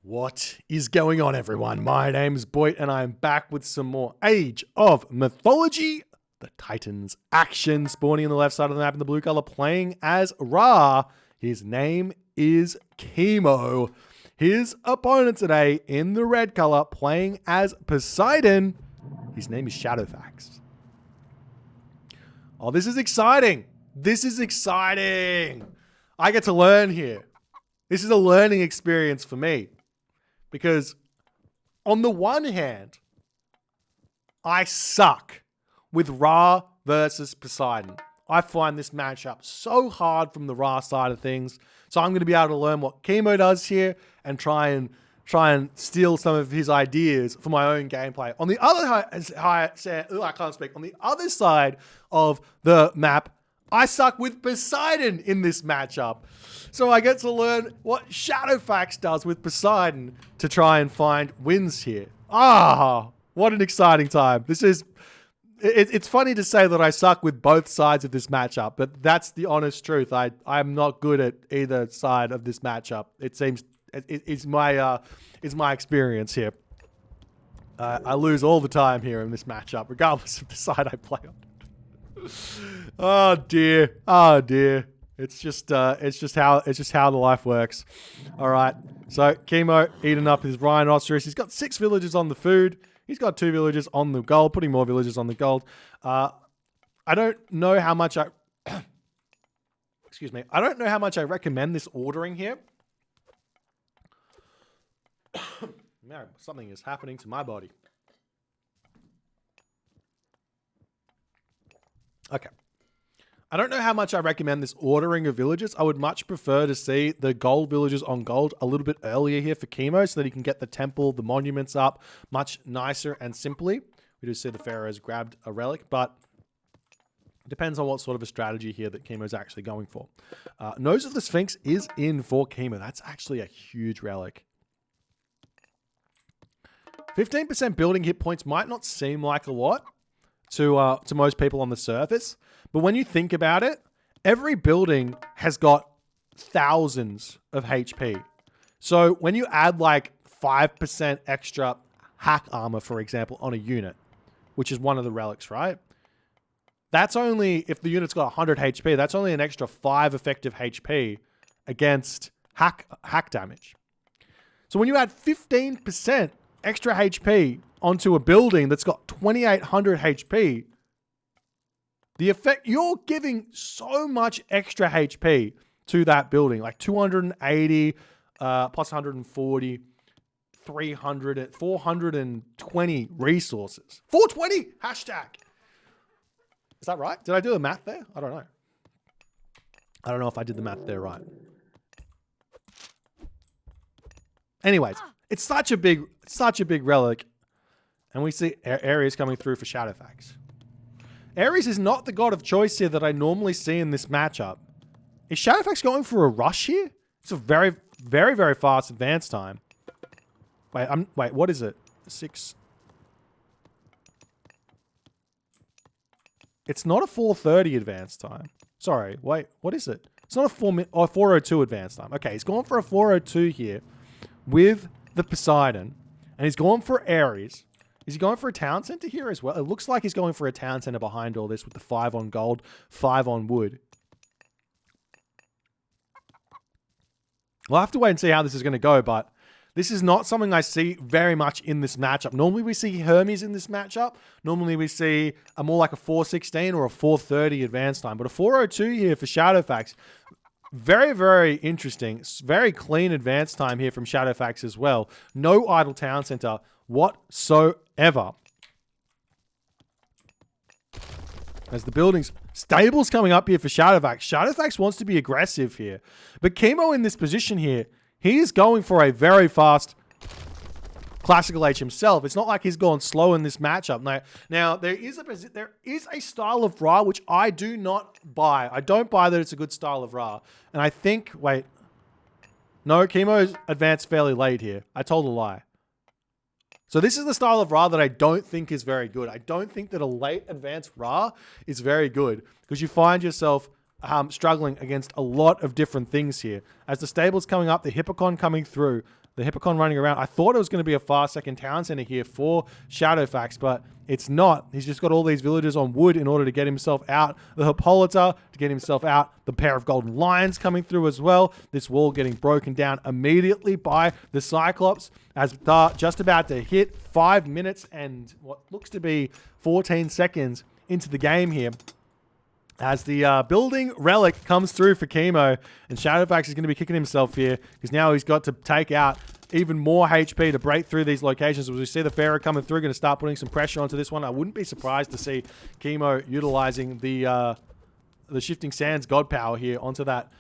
What is going on, everyone? My name is Boit, and I'm back with some more Age of Mythology. The Titans action, spawning on the left side of the map in the blue color, playing as Ra. His name is Kimo. His opponent today in the red color, playing as Poseidon. His name is Shadowfaxx. Oh, this is exciting. This is exciting. I get to learn here. This is a learning experience for me. Because on the one hand, I suck with Ra versus Poseidon. I find this matchup so hard from the Ra side of things. So I'm going to be able to learn what Kimo does here and try and steal some of his ideas for my own gameplay. On the other on the other side of the map, I suck with Poseidon in this matchup. So I get to learn what Shadowfaxx does with Poseidon to try and find wins here. Ah, what an exciting time. It's funny to say that I suck with both sides of this matchup, but that's the honest truth. I'm not good at either side of this matchup. It seems it's my experience here. I lose all the time here in this matchup, regardless of the side I play on. Oh dear. Oh dear. It's just how the life works. All right. So Kimo eating up his rhinoceros. He's got 6 villagers on the food. He's got 2 villagers on the gold, putting more villagers on the gold. I don't know how much excuse me. I don't know how much I recommend this ordering here. Man, something is happening to my body. Okay. I don't know how much I recommend this ordering of villagers. I would much prefer to see the gold villagers on gold a little bit earlier here for Kimo so that he can get the temple, the monuments up much nicer and simply. We do see the pharaohs grabbed a relic, but it depends on what sort of a strategy here that Kimo's actually going for. Nose of the Sphinx is in for Kimo. That's actually a huge relic. 15% building hit points might not seem like a lot to most people on the surface. But when you think about it, every building has got thousands of HP. So when you add like 5% extra hack armor, for example, on a unit, which is one of the relics, right? That's only, if the unit's got 100 HP, that's only an extra 5 effective HP against hack damage. So when you add 15% extra HP onto a building that's got 2,800 HP, the effect, you're giving so much extra HP to that building, like 280 plus 140, 300, 420 resources. 420 hashtag. Is that right? Did I do the math there? I don't know. I don't know if I did the math there right. Anyways, it's such a big relic. And we see Ares coming through for Shadowfaxx. Ares is not the god of choice here that I normally see in this matchup. Is Shadowfaxx going for a rush here? It's a very, very, very fast advance time. Wait, what is it? 6. It's not a 4:30 advance time. Sorry, wait, what is it? It's not a 4:02 advance time. Okay, he's going for a 4:02 here with the Poseidon. And he's going for Ares. Is he going for a town center here as well? It looks like he's going for a town center behind all this with the 5 on gold, 5 on wood. We'll have to wait and see how this is going to go, but this is not something I see very much in this matchup. Normally we see Hermes in this matchup. Normally we see a more like a 4:16 or a 4:30 advance time, but a 4:02 here for Shadowfaxx. Very, very interesting. Very clean advance time here from Shadowfaxx as well. No idle town center whatsoever. As the buildings, stables coming up here for Shadowfaxx. Shadowfaxx wants to be aggressive here. But Kimo in this position here, he is going for a very fast classical H himself. It's not like he's gone slow in this matchup. Now there is a style of Ra which I do not buy. I don't buy that it's a good style of Ra. And I think, wait. No, Kimo's advanced fairly late here. I told a lie. So this is the style of Ra that I don't think is very good. I don't think that a late advanced Ra is very good because you find yourself struggling against a lot of different things here. As the stable's coming up, the Hippocon coming through, the Hippocon running around. I thought it was going to be a fast second town center here for Shadowfaxx, but it's not. He's just got all these villagers on wood in order to get himself out. The Hippolyta to get himself out. The pair of golden lions coming through as well. This wall getting broken down immediately by the Cyclops as they're just about to hit 5 minutes and what looks to be 14 seconds into the game here. As the building relic comes through for Kimo, and Shadowfaxx is going to be kicking himself here because now he's got to take out even more HP to break through these locations. As we see the Pharaoh coming through, going to start putting some pressure onto this one. I wouldn't be surprised to see Kimo utilizing the Shifting Sands God Power here onto that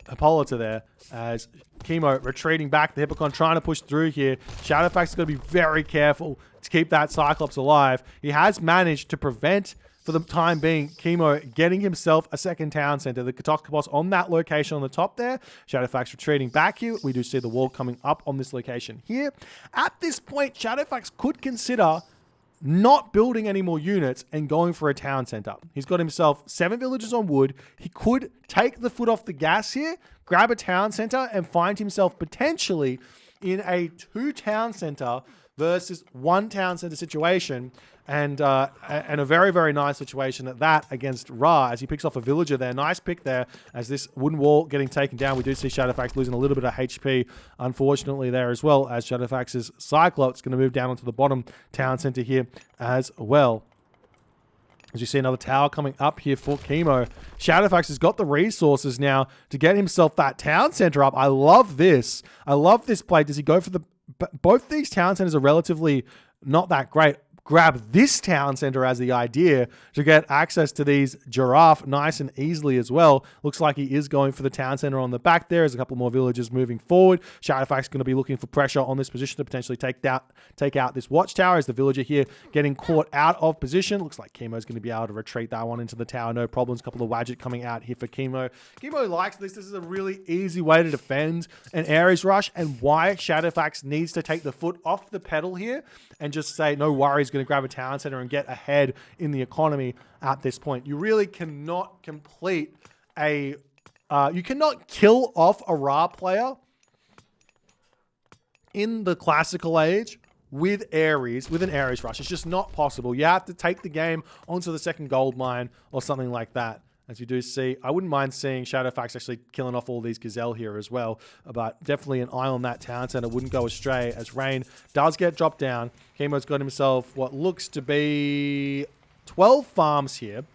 Hippolyta there, as Kimo retreating back. The Hippocon trying to push through here. Shadowfaxx is going to be very careful to keep that Cyclops alive. He has managed to prevent, for the time being, Kimo getting himself a second town center. The Katokopos on that location on the top there. Shadowfaxx retreating back here. We do see the wall coming up on this location here. At this point, Shadowfaxx could consider not building any more units and going for a town center. He's got himself 7 villages on wood. He could take the foot off the gas here, grab a town center, and find himself potentially in a 2 town center versus 1 town center situation, and a very, very nice situation at that against Ra as he picks off a villager there. Nice pick there as this wooden wall getting taken down. We do see Shadowfaxx losing a little bit of HP, unfortunately, there as well, as Shadowfaxx's Cyclops going to move down onto the bottom town center here as well. As you see another tower coming up here for Kimo. Shadowfaxx has got the resources now to get himself that town center up. I love this. I love this play. Does he go for the... Both these town centers are relatively not that great. Grab this town center as the idea to get access to these giraffe nice and easily as well. Looks like he is going for the town center on the back there. There's a couple more villagers moving forward. Shadowfaxx going to be looking for pressure on this position to potentially take out this watchtower as the villager here getting caught out of position. Looks like Kimo's going to be able to retreat that one into the tower. No problems. A couple of Wadget coming out here for Kimo. Kimo likes this. This is a really easy way to defend an Ares rush, and why Shadowfaxx needs to take the foot off the pedal here and just say, no worries, going to grab a town center and get ahead in the economy at this point. You really cannot complete a... you cannot kill off a Ra player in the classical age with an Ares rush. It's just not possible. You have to take the game onto the second gold mine or something like that. As you do see, I wouldn't mind seeing Shadowfaxx actually killing off all these Gazelle here as well, but definitely an eye on that town center wouldn't go astray as Rain does get dropped down. Kimo's got himself what looks to be 12 farms here.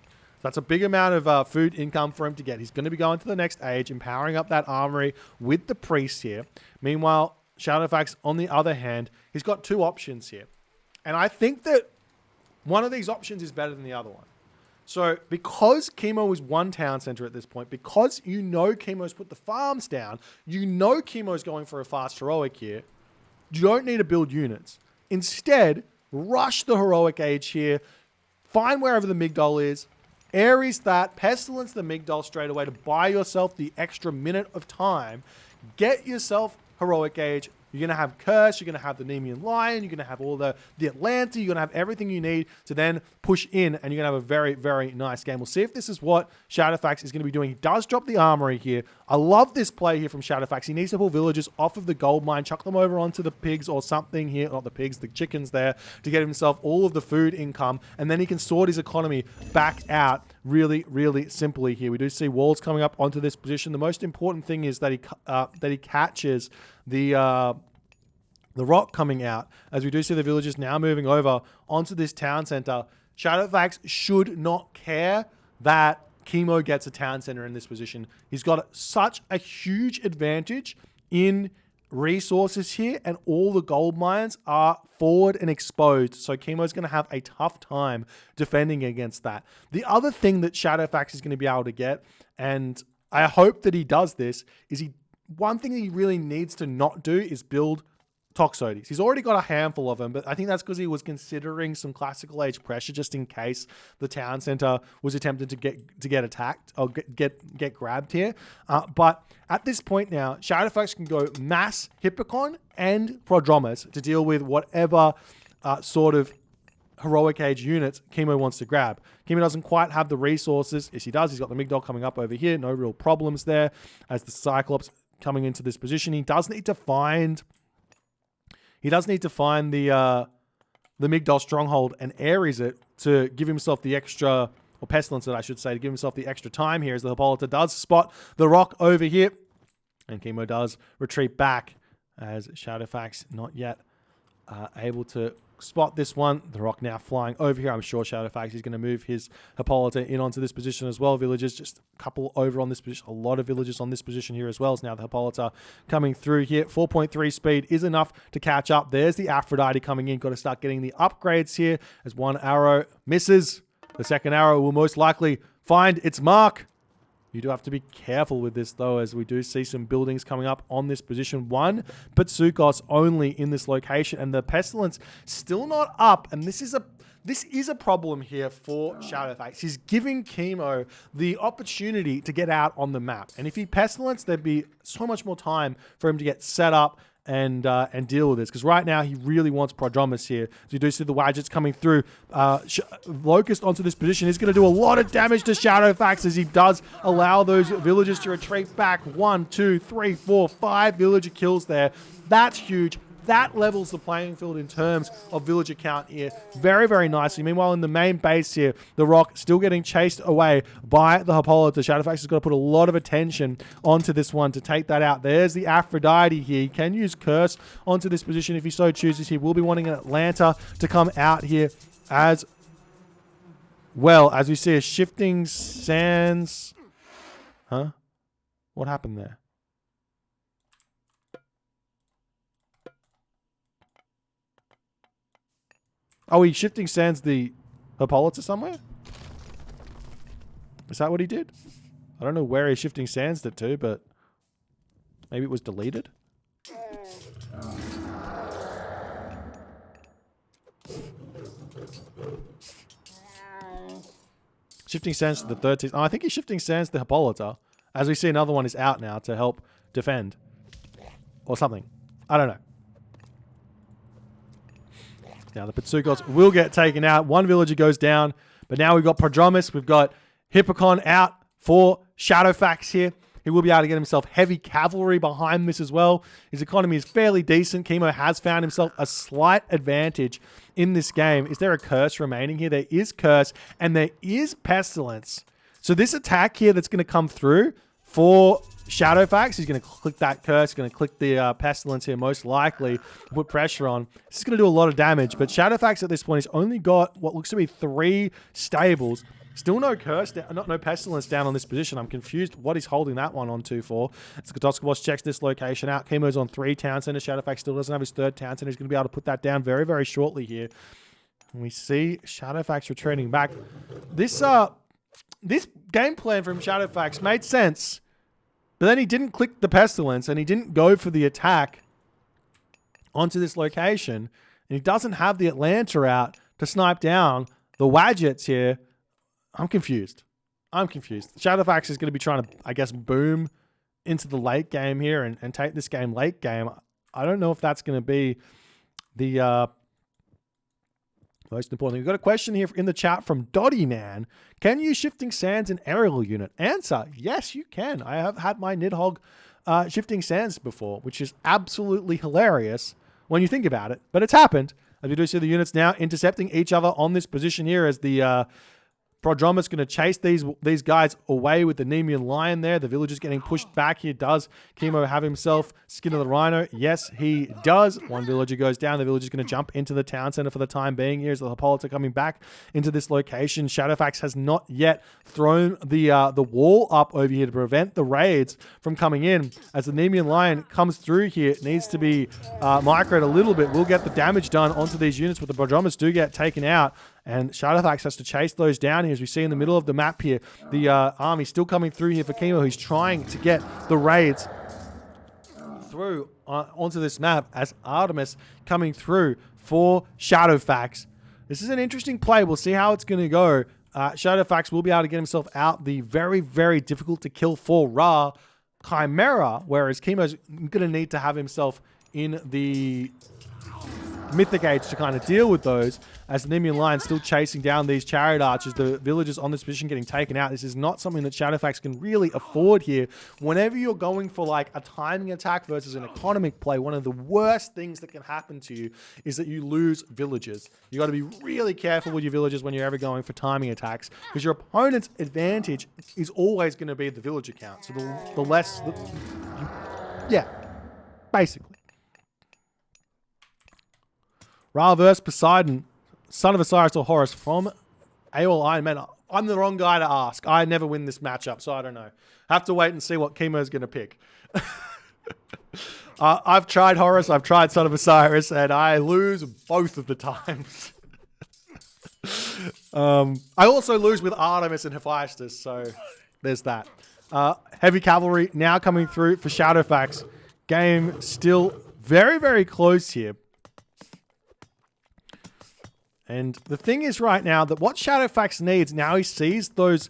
That's a big amount of food income for him to get. He's going to be going to the next age, empowering up that armory with the priest here. Meanwhile, Shadowfaxx, on the other hand, he's got 2 options here. And I think that one of these options is better than the other one. So because Kimo is 1 town center at this point, because you know Kimo's put the farms down, you know Kimo's going for a fast heroic here, you don't need to build units. Instead, rush the heroic age here, find wherever the Migdol is, Ares that, Pestilence the Migdol straight away to buy yourself the extra minute of time, get yourself heroic age. You're going to have Curse, you're going to have the Nemean Lion, you're going to have all the Atlanta, you're going to have everything you need to then push in, and you're going to have a very, very nice game. We'll see if this is what Shadowfaxx is going to be doing. He does drop the armory here. I love this play here from Shadowfaxx. He needs to pull villagers off of the gold mine, chuck them over onto the pigs or something here, not the pigs, the chickens there, to get himself all of the food income, and then he can sort his economy back out really, really simply here. We do see walls coming up onto this position. The most important thing is that he catches the rock coming out, as we do see the villagers now moving over onto this town center. Shadowfaxx should not care that Kimo gets a town center in this position. He's got such a huge advantage in resources here, and all the gold mines are forward and exposed, so Kimo's going to have a tough time defending against that. The other thing that Shadowfaxx is going to be able to get, and I hope that he does this, is one thing that he really needs to not do is build Toxotes. He's already got a handful of them, but I think that's because he was considering some classical age pressure just in case the town center was attempted to get attacked or get grabbed here. But at this point now, Shadowfaxx can go mass Hippocon and Prodromus to deal with whatever sort of heroic age units Kimo wants to grab. Kimo doesn't quite have the resources. Yes, he does. He's got the Migdol coming up over here. No real problems there as the Cyclops coming into this position. He does need to find the Migdol stronghold and Ares it to give himself the extra, or Pestilence it, I should say, to give himself the extra time here as the Hippolyta does spot the rock over here. And Kimo does retreat back as Shadowfaxx not yet able to spot this one. The rock now flying over here. I'm sure Shadowfaxx is going to move his Hippolyta in onto this position as well. Villagers just a couple over on this position. A lot of villagers on this position here as well. As now the Hippolyta coming through here. 4.3 speed is enough to catch up. There's the Aphrodite coming in. Got to start getting the upgrades here as one arrow misses. The second arrow will most likely find its mark. You do have to be careful with this, though, as we do see some buildings coming up on this position. One Patsukos only in this location, and the Pestilence still not up. And this is a problem here for Shadowfaxx. He's giving Kimo the opportunity to get out on the map. And if he Pestilence, there'd be so much more time for him to get set up and deal with this, because right now he really wants Prodromus here. So you do see the Wadgets coming through. Locust onto this position is going to do a lot of damage to Shadowfaxx as he does allow those villagers to retreat back. 1, 2, 3, 4, 5 villager kills there. That's huge. That levels the playing field in terms of villager count here very, very nicely. Meanwhile, in the main base here, the rock still getting chased away by the Hippolyta. Shadowfaxx has got to put a lot of attention onto this one to take that out. There's the Aphrodite here. He can use Curse onto this position if he so chooses. He will be wanting an Atlanta to come out here as well, as we see a Shifting Sands. Huh? What happened there? Oh, he Shifting Sands the Hippolyta somewhere? Is that what he did? I don't know where he Shifting Sands it to, but maybe it was deleted. Shifting Sands to the 13th. Oh, I think he's Shifting Sands the Hippolyta. As we see, another one is out now to help defend. Or something. I don't know. Now the Patsukos will get taken out. One villager goes down. But now we've got Prodromus. We've got Hippocon out for Shadowfaxx here. He will be able to get himself heavy cavalry behind this as well. His economy is fairly decent. Kimo has found himself a slight advantage in this game. Is there a curse remaining here? There is curse and there is pestilence. So this attack here that's going to come through for Shadowfaxx, he's going to click that curse, going to click the pestilence here most likely, put pressure on. This is going to do a lot of damage, but Shadowfaxx at this point has only got what looks to be 3 stables. Still no curse, no pestilence down on this position. I'm confused what he's holding that one on to for. As Kotoskopos checks this location out. Kimo's on 3 town centers. Shadowfaxx still doesn't have his 3rd town center. He's going to be able to put that down very, very shortly here. And we see Shadowfaxx returning back. This game plan from Shadowfaxx made sense, but then he didn't click the pestilence and he didn't go for the attack onto this location. And he doesn't have the Atlanta out to snipe down the Wadgets here. I'm confused. Shadowfaxx is going to be trying to, I guess, boom into the late game here and take this game late game. I don't know if that's going to be the most important thing. We've got a question here in the chat from Dotty Man. Can you Shifting Sands an aerial unit? Answer, yes, you can. I have had my Nidhogg Shifting Sands before, which is absolutely hilarious when you think about it. But it's happened. As we do see the units now intercepting each other on this position here as the Prodromus going to chase these guys away with the Nemean Lion there. The villager's getting pushed back here. Does Kimo have himself Skin of the Rhino? Yes, he does. One villager goes down. The villager's going to jump into the town center for the time being. Here's the Hippolyta coming back into this location. Shadowfaxx has not yet thrown the wall up over here to prevent the raids from coming in. As the Nemean Lion comes through here, it needs to be microed a little bit. We'll get the damage done onto these units, but the Prodromus do get taken out. And Shadowfaxx has to chase those down here. As we see in the middle of the map here, the army still coming through here for Kimo. He's trying to get the raids through onto this map as Artemis coming through for Shadowfaxx. This is an interesting play. We'll see how it's going to go. Shadowfaxx will be able to get himself out the very, very difficult to kill for Ra Chimera, whereas Kimo's going to need to have himself in the Mythic Age to kind of deal with those, as the Nemean line still chasing down these chariot archers, the villagers on this position getting taken out. This is not something that Shadowfaxx can really afford here. Whenever you're going for like a timing attack versus an economic play, one of the worst things that can happen to you is that you lose villagers. You got to be really careful with your villagers when you're ever going for timing attacks, because your opponent's advantage is always going to be the villager count. So the less, yeah, basically. Ra versus Poseidon, son of Osiris or Horus from AOL Iron Man. I'm the wrong guy to ask. I never win this matchup, so I don't know. Have to wait and see what Kimo's going to pick. I've tried Horus, I've tried Son of Osiris, and I lose both of the times. I also lose with Artemis and Hephaestus, so there's that. Heavy cavalry now coming through for Shadowfaxx. Game still very, very close here. And the thing is right now that what Shadowfaxx needs, now he sees those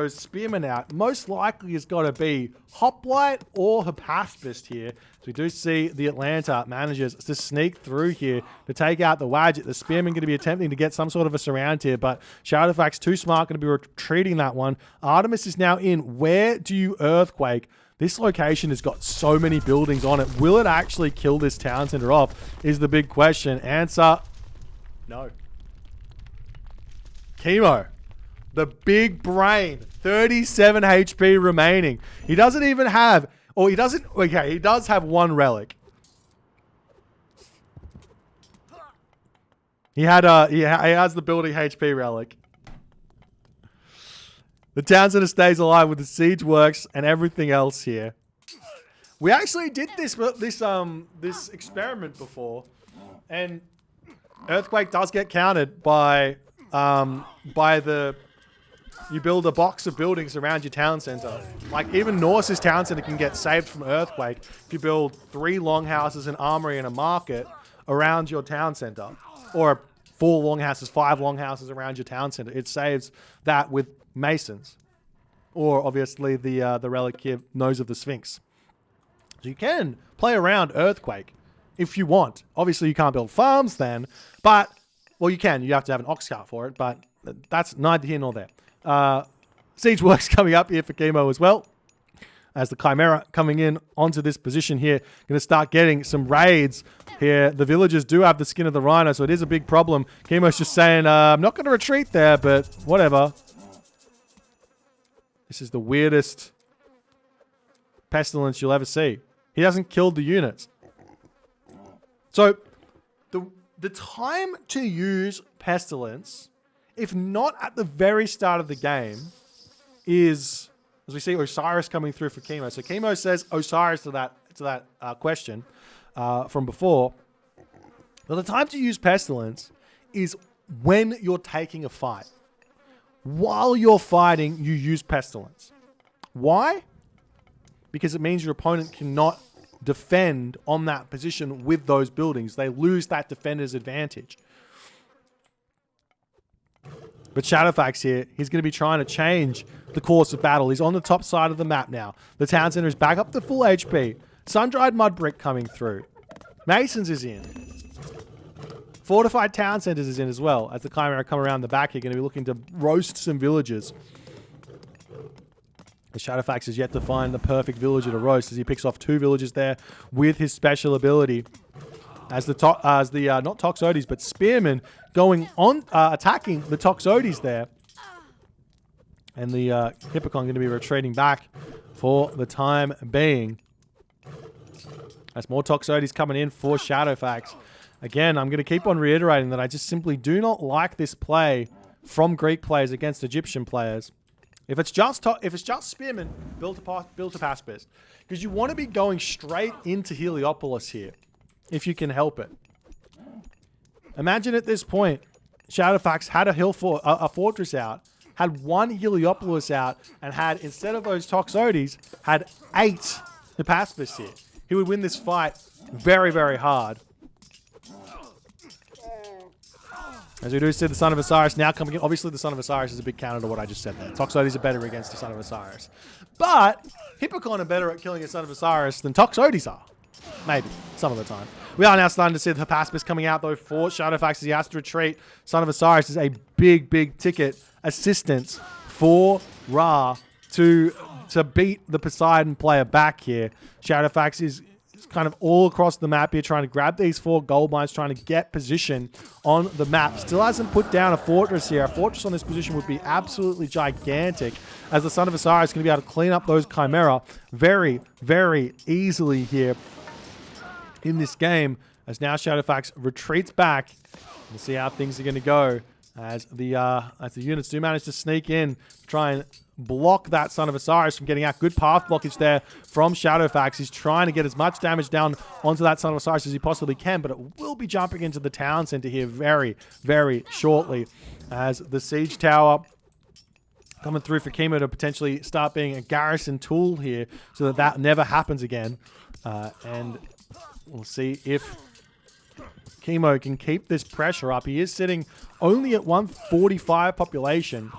spearmen out, most likely has got to be Hoplite or Hephaestus here. So we do see the Atlanta manages to sneak through here to take out the Wadget. The spearmen going to be attempting to get some sort of a surround here, but Shadowfaxx too smart, going to be retreating that one. Artemis is now in. Where do you Earthquake? This location has got so many buildings on it. Will it actually kill this town center off is the big question. Answer... no. Kimo, the big brain, 37 HP remaining. He doesn't even have, or he doesn't, okay, he does have one relic. He has the building HP relic. The town center stays alive with the siege works and everything else here. We actually did this experiment before, and Earthquake does get countered by you build a box of buildings around your town center. Like even Norse's town center can get saved from Earthquake if you build 3 longhouses, an armory, and a market around your town center, or 4 longhouses, 5 longhouses around your town center. It saves that with masons, or obviously the relic here, Nose of the Sphinx. So you can play around Earthquake if you want. Obviously, you can't build farms then, but, well, you can. You have to have an ox cart for it, but that's neither here nor there. Siege works coming up here for Kimo as well, as the Chimera coming in onto this position here. Going to start getting some raids here. The villagers do have the skin of the rhino, so it is a big problem. Kimo's just saying, I'm not going to retreat there, but whatever. This is the weirdest pestilence you'll ever see. He hasn't killed the units. So, the time to use Pestilence, if not at the very start of the game, is, as we see Osiris coming through for Kimo. So Kimo says Osiris to that question from before. But the time to use Pestilence is when you're taking a fight. While you're fighting, you use Pestilence. Why? Because it means your opponent cannot defend on that position with those buildings. They lose that defender's advantage. But Shadowfaxx here, he's going to be trying to change the course of battle. He's on the top side of the map now. The town center is back up to full HP. Sun-dried mud brick coming through. Masons is in. Fortified town centers is in as well. As the Chimera come around the back, you're going to be looking to roast some villagers. The Shadowfaxx is yet to find the perfect villager to roast, as he picks off 2 villagers there with his special ability. As the not Toxotes, but Spearmen going on, attacking the Toxotes there. And the Hippocon going to be retreating back for the time being. As more Toxotes coming in for Shadowfaxx. Again, I'm going to keep on reiterating that I just simply do not like this play from Greek players against Egyptian players. If it's just Spearmen, build a pacifist. Because you want to be going straight into Heliopolis here, if you can help it. Imagine at this point, Shadowfaxx had a fortress out, had 1 Heliopolis out, and had, instead of those Toxotes, had 8 the pacifists here. He would win this fight very, very hard. As we do see the Son of Osiris now coming in. Obviously, the Son of Osiris is a big counter to what I just said there. Toxotes are better against the Son of Osiris. But Hippocon are better at killing a Son of Osiris than Toxotes are. Maybe, some of the time. We are now starting to see the Paspis coming out, though, for Shadowfaxx as he has to retreat. Son of Osiris is a big, big ticket assistance for Ra to beat the Poseidon player back here. Shadowfaxx is kind of all across the map here, trying to grab these 4 gold mines, trying to get position on the map. Still hasn't put down a fortress here. A fortress on this position would be absolutely gigantic, as the Son of Osiris is going to be able to clean up those Chimera very, very easily here in this game, as now Shadowfaxx retreats back. We'll see how things are going to go as the units do manage to sneak in, try and block that Son of Osiris from getting out. Good path blockage there from Shadowfaxx. He's trying to get as much damage down onto that Son of Osiris as he possibly can, but it will be jumping into the town center here very, very shortly, as the siege tower coming through for Kimo to potentially start being a garrison tool here, so that that never happens again. And we'll see if Kimo can keep this pressure up. He is sitting only at 145 population,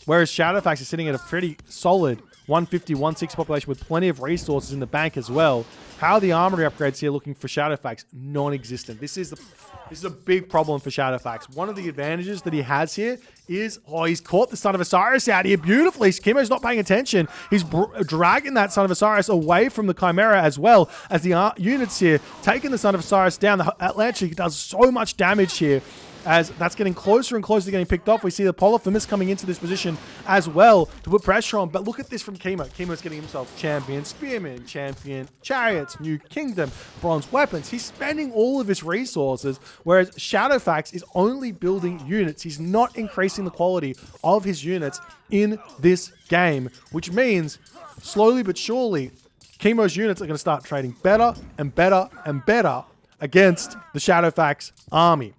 whereas Shadowfaxx is sitting at a pretty solid 150, 160 population with plenty of resources in the bank as well. How are the armory upgrades here looking for Shadowfaxx? Non-existent. This is a big problem for Shadowfaxx. One of the advantages that he has here is, he's caught the Son of Osiris out here beautifully. Kimo's not paying attention. He's dragging that Son of Osiris away from the Chimera, as well as the units here, taking the Son of Osiris down. The Atlantic does so much damage here, as that's getting closer and closer to getting picked off. We see the Polyphemus coming into this position as well to put pressure on. But look at this from Kimo. Kimo's getting himself champion spearmen, champion chariots, new kingdom, bronze weapons. He's spending all of his resources, whereas Shadowfaxx is only building units. He's not increasing the quality of his units in this game, which means slowly but surely, Kimo's units are going to start trading better and better and better against the Shadowfaxx army,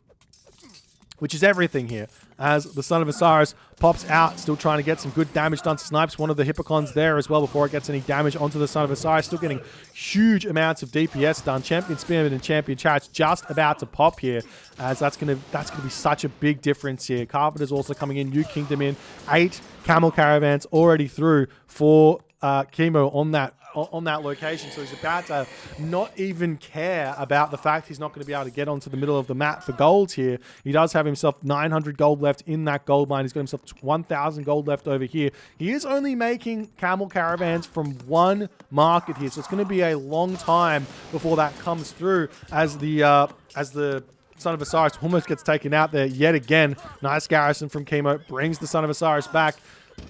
which is everything here, as the Son of Osiris pops out, still trying to get some good damage done. Snipes one of the Hippocons there as well before it gets any damage onto the Son of Osiris. Still getting huge amounts of DPS done. Champion Spearman and Champion Chariots just about to pop here, as that's gonna be such a big difference here. Carpenter's also coming in, New Kingdom in, 8 camel caravans already through for Kimo on that location, so he's about to not even care about the fact he's not going to be able to get onto the middle of the map for gold here. He does have himself 900 gold left in that gold mine. He's got himself 1,000 gold left over here. He is only making camel caravans from one market here, so it's going to be a long time before that comes through, as the Son of Osiris almost gets taken out there yet again. Nice garrison from Kimo, brings the Son of Osiris back.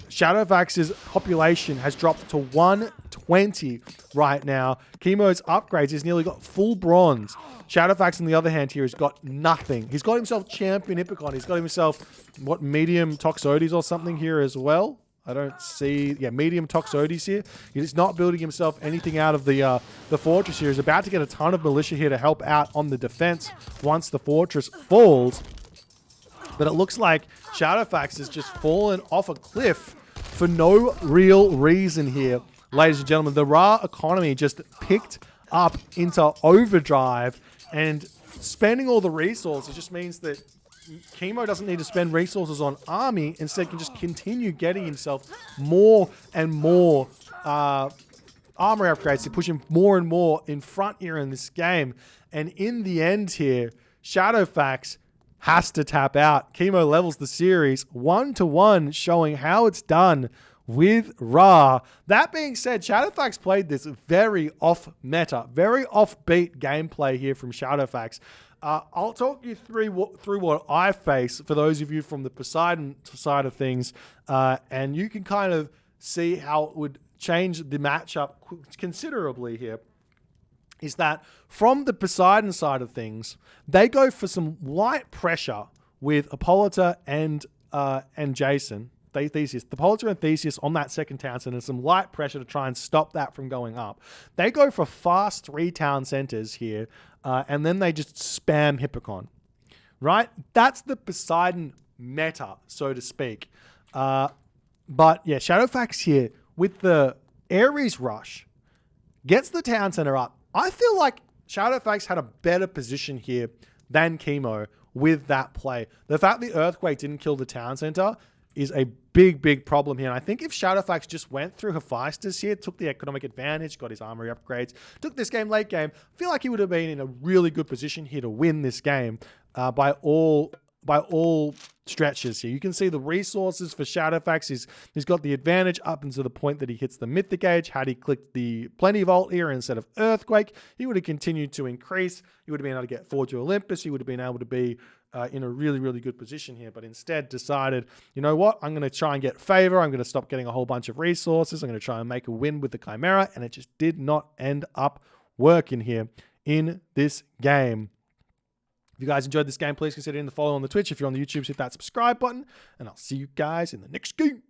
Shadowfaxx's population has dropped to 120 right now. Kimo's upgrades, he's nearly got full bronze. Shadowfaxx, on the other hand, here has got nothing. He's got himself champion Hippocon. He's got himself, what, medium Toxotes or something here as well? I don't see, medium Toxotes here. He's not building himself anything out of the fortress here. He's about to get a ton of militia here to help out on the defense once the fortress falls. But it looks like Shadowfaxx has just fallen off a cliff for no real reason here, ladies and gentlemen. The Ra economy just picked up into overdrive, and spending all the resources just means that Kimo doesn't need to spend resources on army. Instead, can just continue getting himself more and more armor upgrades to push him more and more in front here in this game. And in the end here, Shadowfaxx has to tap out. Kimo levels the series 1-1, showing how it's done with Ra. That being said, Shadowfaxx played this very off-meta, very offbeat gameplay here from Shadowfaxx. I'll talk you through what I face for those of you from the Poseidon side of things, and you can kind of see how it would change the matchup considerably here. Is that from the Poseidon side of things, they go for some light pressure with Hippolyta and Jason, Theseus. Hippolyta and Theseus on that second town center, and some light pressure to try and stop that from going up. They go for fast 3 town centers here, and then they just spam Hippocon, right? That's the Poseidon meta, so to speak. But yeah, Shadowfaxx here with the Ares rush gets the town center up. I feel like Shadowfaxx had a better position here than Kimo with that play. The fact the Earthquake didn't kill the town center is a big, big problem here. And I think if Shadowfaxx just went through Hephaestus here, took the economic advantage, got his armory upgrades, took this game late game, I feel like he would have been in a really good position here to win this game by all stretches here. You can see the resources for Shadowfaxx. He's got the advantage up until the point that he hits the mythic age. Had he clicked the Plenty Vault here instead of Earthquake, he would have continued to increase. He would have been able to get Forge of Olympus. He would have been able to be in a really, really good position here, but instead decided, you know what, I'm going to try and get favor. I'm going to stop getting a whole bunch of resources. I'm going to try and make a win with the Chimera, and it just did not end up working here in this game. If you guys enjoyed this game, please consider hitting the follow on the Twitch. If you're on the YouTube, hit that subscribe button, and I'll see you guys in the next game.